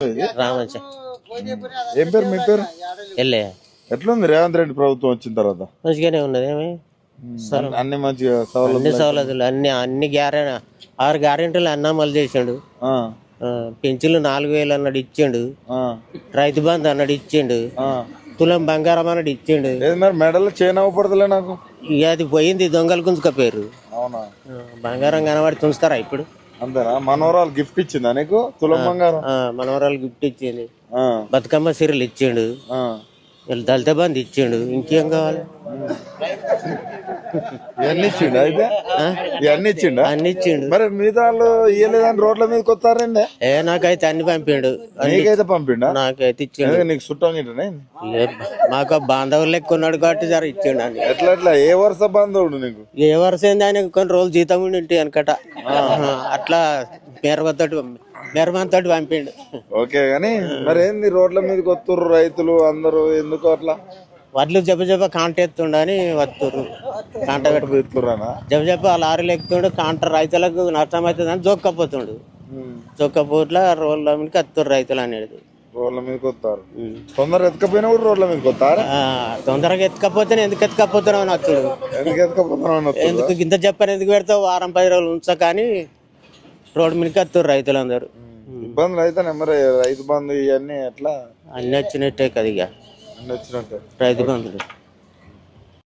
రామచ ఏం పేరు మీ పేరు? వెళ్ళే ఎట్లుంది రేవంత్ రెడ్డి ప్రభుత్వం వచ్చిన తర్వాత? మంచిగానే ఉన్నది. ఏమి అన్ని మంచిగా అన్ని సవలతులు అన్ని 6 గ్యారెంటీలు అన్న అమలు చేసిండు. పెంచులు 4,000 అన్నాడు ఇచ్చిండు. రైతు బంధు అన్నాడు ఇచ్చిండు. తులం బంగారం అన్నాడు ఇచ్చిండు. మరి మెడల్ చైన్ అవ్వకూడదులే నాకు. ఇక అది పోయింది, దొంగలు గుంజుకపోయారు. అవునా? బంగారం కనబడి తుంచుతారా ఇప్పుడు? అంతేనా? మనవరాలు గిఫ్ట్ ఇచ్చిందా నీకు తులం బంగారం? మనవరాలు గిఫ్ట్ ఇచ్చింది. బతుకమ్మ సీరలు ఇచ్చిండు. దళిత బంధు ఇచ్చిండు. ఇంకేం కావాలి? ఇవన్నీ ఇచ్చిండు. అయితే ఇవన్నీ ఇచ్చిండు. అన్ని ఇచ్చిండు. మరి మిగతా వాళ్ళు ఇయ్యలేదని రోడ్ల మీదకి వస్తారండి. నాకైతే అన్ని పంపిండు. నీకైతే పంపిండా? నాకైతే ఇచ్చిండు. నీకు చుట్టం గిట్టనే? మాకు బాంధవులు లెక్క ఉన్నాడు కాబట్టి జర ఇచ్చిండు అని. ఎట్లా ఏ వరుస బాంధవుడు నీకు? ఏ వరుస ఏంది? ఆయన కొన్ని రోజులు జీతం ఉండి అనకట, అట్లా మెరమంతోటి పంపిండు. ఓకే గాని మరి ఏంది రోడ్ల మీదకి వస్తుర్రు రైతులు అందరూ? ఎందుకు అట్లా? వడ్లు జప కాంట ఎత్తుండని వస్తుర్రు. కాంట పెట్టుకురానా? జప లారీలు ఎక్కుతుండు. కాంట రైతులకు నష్టం అవుతుందని జోక్కపోతుండు. జోక్కపోట్ల రోడ్ల మీదకి వస్తుర్రు రైతులు అనేది. రోడ్ల మీదకి వస్తారు. తొందరగా ఎత్తుకపోయినా కూడా రోడ్ల మీదకి వస్తారా? తొందరగా ఎత్తుకపోతే ఎందుకు ఎత్తుకపోతున్నావు అని వచ్చాడు. ఎందుకు ఎత్తుకపోతున్నావు? ఎందుకు ఇంత చెప్పని ఎందుకు పెడతావు? వారం 10 రోజులు ఉంచ కానీ రోడ్డు మీదకి వస్తుర్రు రైతులందరూ. ఇబ్బందులు అయితే మరి రైతు బంధు ఇవన్నీ ఎట్లా? అన్ని వచ్చినట్టే కదా. ఇక అన్ని వచ్చినట్టే రైతు బంధులు